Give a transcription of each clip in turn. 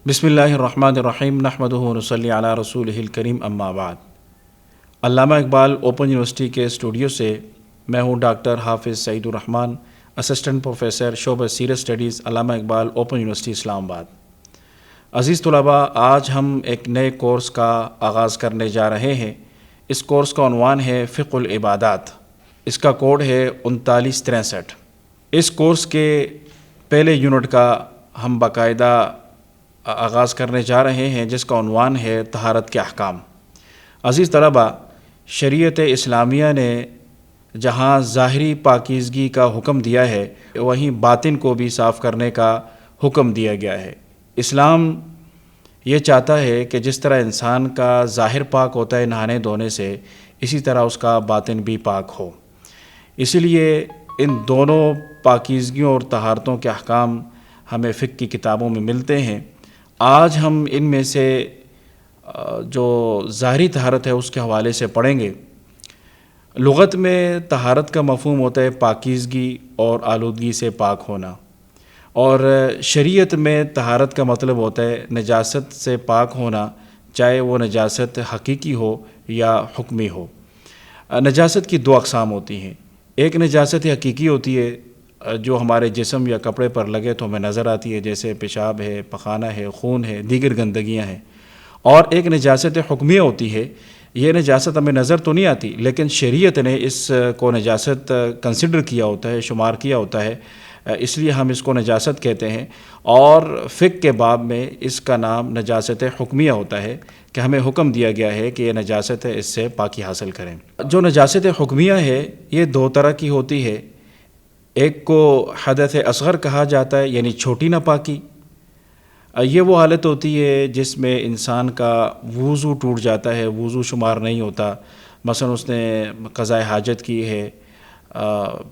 بسم اللہ الرحمن الرحیم نحمدہ ونصلی علی رسولہ الکریم اما بعد۔ علامہ اقبال اوپن یونیورسٹی کے اسٹوڈیو سے میں ہوں ڈاکٹر حافظ سعید الرحمن، اسسٹنٹ پروفیسر شعبہ سیرت اسٹڈیز، علامہ اقبال اوپن یونیورسٹی اسلام آباد۔ عزیز طلباء، آج ہم ایک نئے کورس کا آغاز کرنے جا رہے ہیں۔ اس کورس کا عنوان ہے فقہ العبادات۔ اس کا کوڈ ہے 3963۔ اس کورس کے پہلے یونٹ کا ہم باقاعدہ آغاز کرنے جا رہے ہیں، جس کا عنوان ہے طہارت کے احکام۔ عزیز طلباء، شریعت اسلامیہ نے جہاں ظاہری پاکیزگی کا حکم دیا ہے، وہیں باطن کو بھی صاف کرنے کا حکم دیا گیا ہے۔ اسلام یہ چاہتا ہے کہ جس طرح انسان کا ظاہر پاک ہوتا ہے نہانے دھونے سے، اسی طرح اس کا باطن بھی پاک ہو۔ اسی لیے ان دونوں پاکیزگیوں اور طہارتوں کے احکام ہمیں فقہ کی کتابوں میں ملتے ہیں۔ آج ہم ان میں سے جو ظاہری طہارت ہے اس کے حوالے سے پڑھیں گے۔ لغت میں طہارت کا مفہوم ہوتا ہے پاکیزگی اور آلودگی سے پاک ہونا، اور شریعت میں طہارت کا مطلب ہوتا ہے نجاست سے پاک ہونا، چاہے وہ نجاست حقیقی ہو یا حکمی ہو۔ نجاست کی دو اقسام ہوتی ہیں۔ ایک نجاست حقیقی ہوتی ہے جو ہمارے جسم یا کپڑے پر لگے تو ہمیں نظر آتی ہے، جیسے پیشاب ہے، پخانہ ہے، خون ہے، دیگر گندگیاں ہیں۔ اور ایک نجاست حکمیہ ہوتی ہے۔ یہ نجاست ہمیں نظر تو نہیں آتی، لیکن شریعت نے اس کو نجاست کنسیڈر کیا ہوتا ہے، شمار کیا ہوتا ہے، اس لیے ہم اس کو نجاست کہتے ہیں۔ اور فقہ کے باب میں اس کا نام نجاست حکمیہ ہوتا ہے کہ ہمیں حکم دیا گیا ہے کہ یہ نجاست ہے، اس سے پاکی حاصل کریں۔ جو نجاست حکمیہ ہے یہ دو طرح کی ہوتی ہے۔ ایک کو حدث اصغر کہا جاتا ہے، یعنی چھوٹی ناپاکی۔ یہ وہ حالت ہوتی ہے جس میں انسان کا وضو ٹوٹ جاتا ہے، وضو شمار نہیں ہوتا۔ مثلا اس نے قضاء حاجت کی ہے،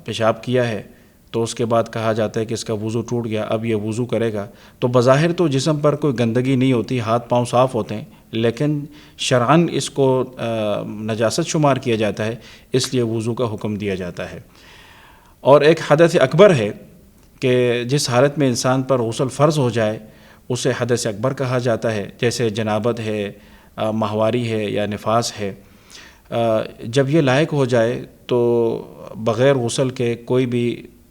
پیشاب کیا ہے، تو اس کے بعد کہا جاتا ہے کہ اس کا وضو ٹوٹ گیا، اب یہ وضو کرے گا۔ تو بظاہر تو جسم پر کوئی گندگی نہیں ہوتی، ہاتھ پاؤں صاف ہوتے ہیں، لیکن شرعاً اس کو نجاست شمار کیا جاتا ہے، اس لیے وضو کا حکم دیا جاتا ہے۔ اور ایک حدث اکبر ہے کہ جس حالت میں انسان پر غسل فرض ہو جائے اسے حدث اکبر کہا جاتا ہے، جیسے جنابت ہے، ماہواری ہے یا نفاس ہے۔ جب یہ لائق ہو جائے تو بغیر غسل کے کوئی بھی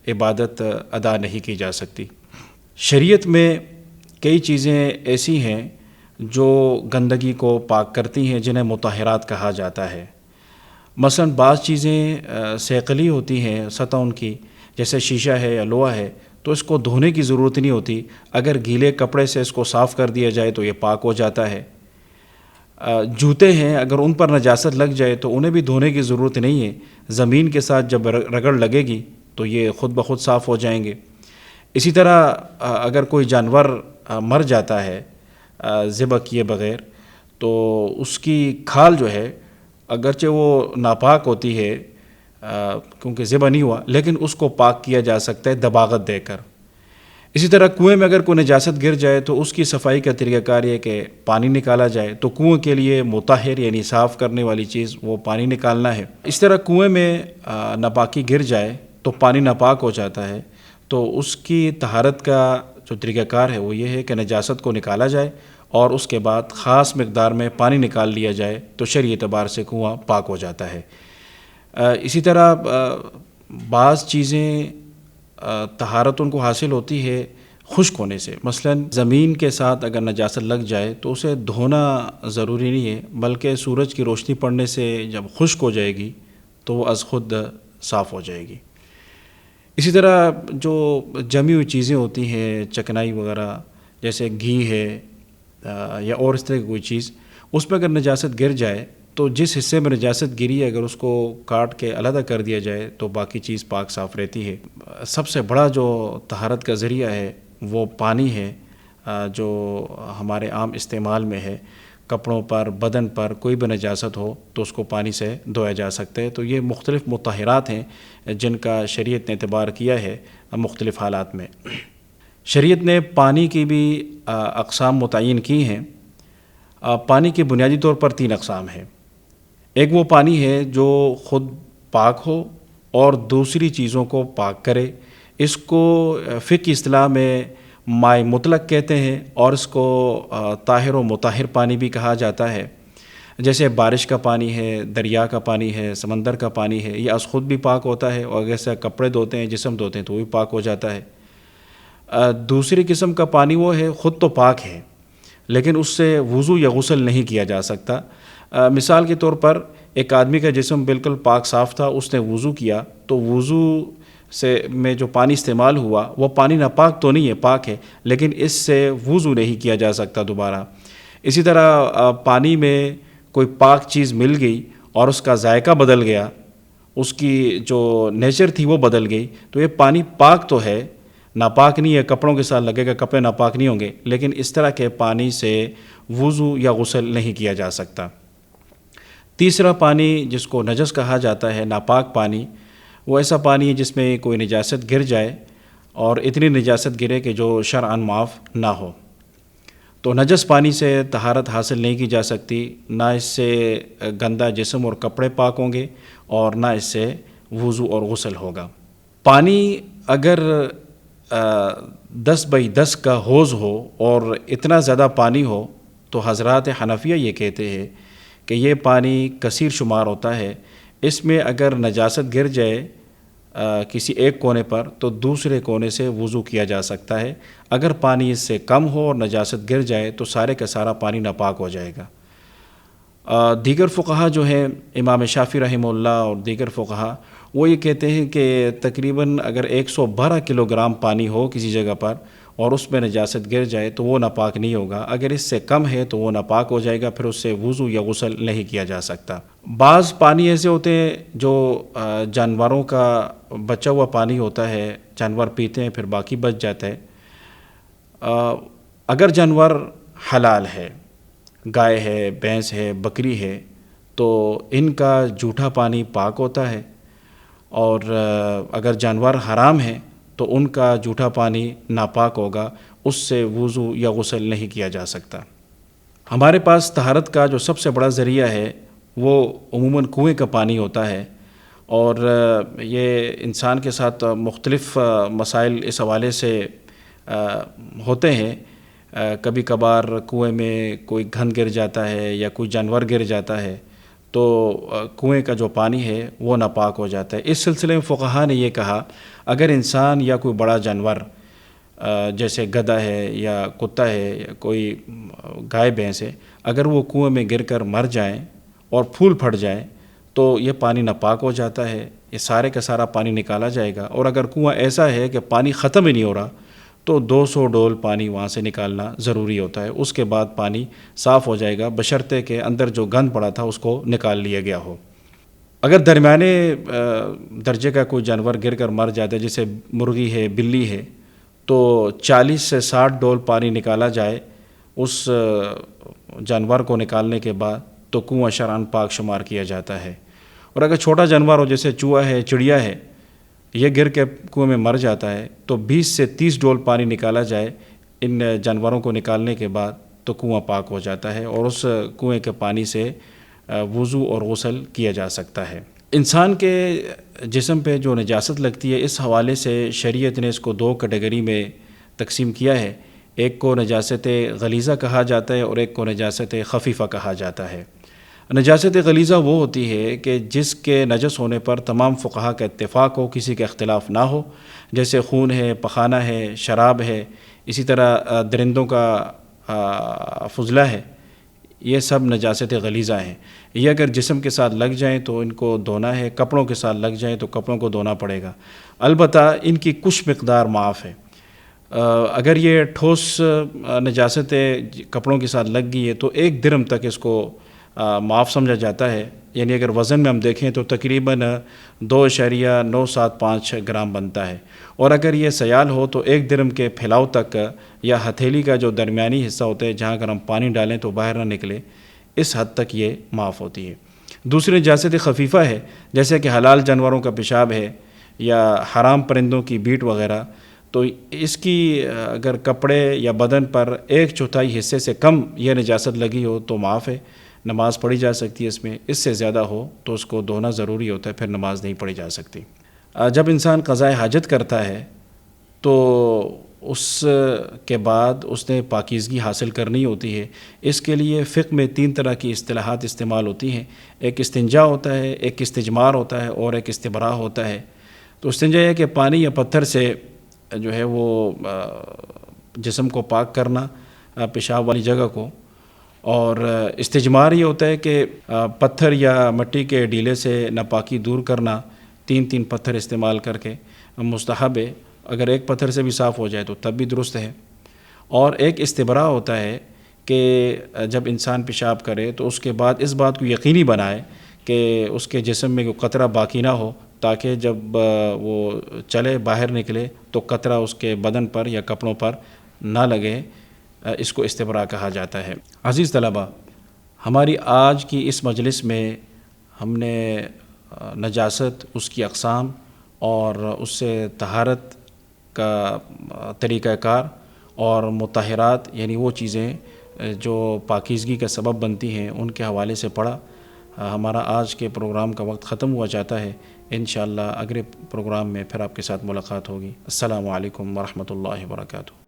عبادت ادا نہیں کی جا سکتی۔ شریعت میں کئی چیزیں ایسی ہیں جو گندگی کو پاک کرتی ہیں، جنہیں مطہرات کہا جاتا ہے۔ مثلا بعض چیزیں صیقلی ہوتی ہیں سطح ان کی، جیسے شیشہ ہے یا لوہا ہے، تو اس کو دھونے کی ضرورت نہیں ہوتی، اگر گیلے کپڑے سے اس کو صاف کر دیا جائے تو یہ پاک ہو جاتا ہے۔ جوتے ہیں، اگر ان پر نجاست لگ جائے تو انہیں بھی دھونے کی ضرورت نہیں ہے، زمین کے ساتھ جب رگڑ لگے گی تو یہ خود بخود صاف ہو جائیں گے۔ اسی طرح اگر کوئی جانور مر جاتا ہے ذبح کیے بغیر، تو اس کی کھال جو ہے اگرچہ وہ ناپاک ہوتی ہے کیونکہ ذبح نہیں ہوا، لیکن اس کو پاک کیا جا سکتا ہے دباغت دے کر۔ اسی طرح کنویں میں اگر کوئی نجاست گر جائے تو اس کی صفائی کا طریقہ کار یہ کہ پانی نکالا جائے، تو کنویں کے لیے مطہر یعنی صاف کرنے والی چیز وہ پانی نکالنا ہے۔ اس طرح کنویں میں ناپاکی گر جائے تو پانی ناپاک ہو جاتا ہے، تو اس کی طہارت کا جو طریقہ کار ہے وہ یہ ہے کہ نجاست کو نکالا جائے اور اس کے بعد خاص مقدار میں پانی نکال لیا جائے تو شرعی اعتبار سے کنواں پاک ہو جاتا ہے۔ اسی طرح بعض چیزیں طہارت ان کو حاصل ہوتی ہے خشک ہونے سے۔ مثلا زمین کے ساتھ اگر نجاست لگ جائے تو اسے دھونا ضروری نہیں ہے، بلکہ سورج کی روشنی پڑنے سے جب خشک ہو جائے گی تو وہ از خود صاف ہو جائے گی۔ اسی طرح جو جمی ہوئی چیزیں ہوتی ہیں چکنائی وغیرہ، جیسے گھی ہے یا اور اس طرح کی کوئی چیز، اس پہ اگر نجاست گر جائے تو جس حصے میں نجاست گری ہے اگر اس کو کاٹ کے علیحدہ کر دیا جائے تو باقی چیز پاک صاف رہتی ہے۔ سب سے بڑا جو طہارت کا ذریعہ ہے وہ پانی ہے، جو ہمارے عام استعمال میں ہے۔ کپڑوں پر، بدن پر کوئی بھی نجاست ہو تو اس کو پانی سے دھویا جا سکتا ہے۔ تو یہ مختلف مطہرات ہیں جن کا شریعت نے اعتبار کیا ہے مختلف حالات میں۔ شریعت نے پانی کی بھی اقسام متعین کی ہیں۔ پانی کے بنیادی طور پر 3 اقسام ہیں۔ ایک وہ پانی ہے جو خود پاک ہو اور دوسری چیزوں کو پاک کرے۔ اس کو فقہ اصطلاح میں مائع مطلق کہتے ہیں، اور اس کو طاہر و مطہر پانی بھی کہا جاتا ہے۔ جیسے بارش کا پانی ہے، دریا کا پانی ہے، سمندر کا پانی ہے، یہ از خود بھی پاک ہوتا ہے، اور جیسے کپڑے دھوتے ہیں، جسم دھوتے ہیں تو وہ بھی پاک ہو جاتا ہے۔ دوسری قسم کا پانی وہ ہے، خود تو پاک ہے لیکن اس سے وضو یا غسل نہیں کیا جا سکتا۔ مثال کے طور پر ایک آدمی کا جسم بالکل پاک صاف تھا، اس نے وضو کیا تو وضو سے میں جو پانی استعمال ہوا وہ پانی ناپاک تو نہیں ہے، پاک ہے، لیکن اس سے وضو نہیں کیا جا سکتا دوبارہ۔ اسی طرح پانی میں کوئی پاک چیز مل گئی اور اس کا ذائقہ بدل گیا، اس کی جو نیچر تھی وہ بدل گئی، تو یہ پانی پاک تو ہے، ناپاک نہیں ہے، کپڑوں کے ساتھ لگے گا کپڑے ناپاک نہیں ہوں گے، لیکن اس طرح کے پانی سے وضو یا غسل نہیں کیا جا سکتا۔ تیسرا پانی جس کو نجس کہا جاتا ہے، ناپاک پانی، وہ ایسا پانی ہے جس میں کوئی نجاست گر جائے اور اتنی نجاست گرے کہ جو شرعاً معاف نہ ہو، تو نجس پانی سے طہارت حاصل نہیں کی جا سکتی، نہ اس سے گندا جسم اور کپڑے پاک ہوں گے اور نہ اس سے وضو اور غسل ہوگا۔ پانی اگر 10x10 کا حوض ہو اور اتنا زیادہ پانی ہو تو حضرات حنفیہ یہ کہتے ہیں کہ یہ پانی کثیر شمار ہوتا ہے، اس میں اگر نجاست گر جائے کسی ایک کونے پر تو دوسرے کونے سے وضو کیا جا سکتا ہے۔ اگر پانی اس سے کم ہو اور نجاست گر جائے تو سارے کا سارا پانی ناپاک ہو جائے گا۔ دیگر فقہا جو ہیں، امام شافعی رحمہ اللہ اور دیگر فقہا، وہ یہ کہتے ہیں کہ تقریباً اگر 112 کلو گرام پانی ہو کسی جگہ پر اور اس میں نجاست گر جائے تو وہ ناپاک نہیں ہوگا، اگر اس سے کم ہے تو وہ ناپاک ہو جائے گا، پھر اس سے وضو یا غسل نہیں کیا جا سکتا۔ بعض پانی ایسے ہوتے ہیں جو جانوروں کا بچا ہوا پانی ہوتا ہے، جانور پیتے ہیں پھر باقی بچ جاتا ہے۔ اگر جانور حلال ہے، گائے ہے، بھینس ہے، بکری ہے، تو ان کا جھوٹا پانی پاک ہوتا ہے، اور اگر جانور حرام ہیں تو ان کا جھوٹا پانی ناپاک ہوگا، اس سے وضو یا غسل نہیں کیا جا سکتا۔ ہمارے پاس طہارت کا جو سب سے بڑا ذریعہ ہے وہ عموماً کنویں کا پانی ہوتا ہے، اور یہ انسان کے ساتھ مختلف مسائل اس حوالے سے ہوتے ہیں۔ کبھی کبھار کنویں میں کوئی گند گر جاتا ہے یا کوئی جانور گر جاتا ہے تو کنویں کا جو پانی ہے وہ ناپاک ہو جاتا ہے۔ اس سلسلے میں فقہا نے یہ کہا، اگر انسان یا کوئی بڑا جانور جیسے گدھا ہے یا کتا ہے یا کوئی گائے بھینس ہے، اگر وہ کنویں میں گر کر مر جائیں اور پھول پھٹ جائیں تو یہ پانی ناپاک ہو جاتا ہے، یہ سارے کا سارا پانی نکالا جائے گا۔ اور اگر کنواں ایسا ہے کہ پانی ختم ہی نہیں ہو رہا تو 200 ڈول پانی وہاں سے نکالنا ضروری ہوتا ہے، اس کے بعد پانی صاف ہو جائے گا، بشرطے کہ اندر جو گند پڑا تھا اس کو نکال لیا گیا ہو۔ اگر درمیانے درجے کا کوئی جانور گر کر مر جاتا ہے، جیسے مرغی ہے، بلی ہے، تو 40 سے 60 ڈول پانی نکالا جائے اس جانور کو نکالنے کے بعد تو کنواں شرعاً پاک شمار کیا جاتا ہے۔ اور اگر چھوٹا جانور ہو جیسے چوہا ہے، چڑیا ہے، یہ گر کے کنویں میں مر جاتا ہے تو 20 سے 30 ڈول پانی نکالا جائے ان جانوروں کو نکالنے کے بعد تو کنواں پاک ہو جاتا ہے، اور اس کنویں کے پانی سے وضو اور غسل کیا جا سکتا ہے۔ انسان کے جسم پہ جو نجاست لگتی ہے، اس حوالے سے شریعت نے اس کو 2 کیٹیگری میں تقسیم کیا ہے، ایک کو نجاست غلیظہ کہا جاتا ہے اور ایک کو نجاست خفیفہ کہا جاتا ہے۔ نجاست غلیظہ وہ ہوتی ہے کہ جس کے نجس ہونے پر تمام فقہا کا اتفاق ہو، کسی کا اختلاف نہ ہو، جیسے خون ہے، پخانہ ہے، شراب ہے، اسی طرح درندوں کا فضلہ ہے، یہ سب نجاست غلیظہ ہیں۔ یہ اگر جسم کے ساتھ لگ جائیں تو ان کو دھونا ہے، کپڑوں کے ساتھ لگ جائیں تو کپڑوں کو دھونا پڑے گا، البتہ ان کی کچھ مقدار معاف ہے۔ اگر یہ ٹھوس نجاست کپڑوں کے ساتھ لگ گئی ہے تو 1 درہم تک اس کو معاف سمجھا جاتا ہے، یعنی اگر وزن میں ہم دیکھیں تو تقریباً 2.975 گرام بنتا ہے، اور اگر یہ سیال ہو تو 1 درہم کے پھیلاؤ تک یا ہتھیلی کا جو درمیانی حصہ ہوتا ہے جہاں اگر ہم پانی ڈالیں تو باہر نہ نکلے، اس حد تک یہ معاف ہوتی ہے۔ دوسری نجاست خفیفہ ہے، جیسے کہ حلال جانوروں کا پیشاب ہے یا حرام پرندوں کی بیٹ وغیرہ، تو اس کی اگر کپڑے یا بدن پر 1/4 حصے سے کم یہ نجاست لگی ہو تو معاف ہے، نماز پڑھی جا سکتی ہے اس سے زیادہ ہو تو اس کو دھونا ضروری ہوتا ہے، پھر نماز نہیں پڑھی جا سکتی۔ جب انسان قضاء حاجت کرتا ہے تو اس کے بعد اس نے پاکیزگی حاصل کرنی ہوتی ہے۔ اس کے لیے فقہ میں 3 طرح کی اصطلاحات استعمال ہوتی ہیں، ایک استنجا ہوتا ہے، ایک استجمار ہوتا ہے اور ایک استبراء ہوتا ہے۔ تو استنجا یہ ہے کہ پانی یا پتھر سے جو ہے وہ جسم کو پاک کرنا، پیشاب والی جگہ کو، اور استجمار یہ ہوتا ہے کہ پتھر یا مٹی کے ڈیلے سے ناپاکی دور کرنا، 3 پتھر استعمال کر کے مستحب ہے، اگر ایک پتھر سے بھی صاف ہو جائے تو تب بھی درست ہے۔ اور ایک استبراء ہوتا ہے کہ جب انسان پیشاب کرے تو اس کے بعد اس بات کو یقینی بنائے کہ اس کے جسم میں کوئی قطرہ باقی نہ ہو، تاکہ جب وہ چلے باہر نکلے تو قطرہ اس کے بدن پر یا کپڑوں پر نہ لگے، اس کو استبراء کہا جاتا ہے۔ عزیز طلبہ، ہماری آج کی اس مجلس میں ہم نے نجاست، اس کی اقسام اور اس سے طہارت کا طریقہ کار اور مطہرات یعنی وہ چیزیں جو پاکیزگی کا سبب بنتی ہیں ان کے حوالے سے پڑھا۔ ہمارا آج کے پروگرام کا وقت ختم ہوا چاہتا ہے، انشاءاللہ اگلے پروگرام میں پھر آپ کے ساتھ ملاقات ہوگی۔ السلام علیکم ورحمۃ اللہ وبرکاتہ۔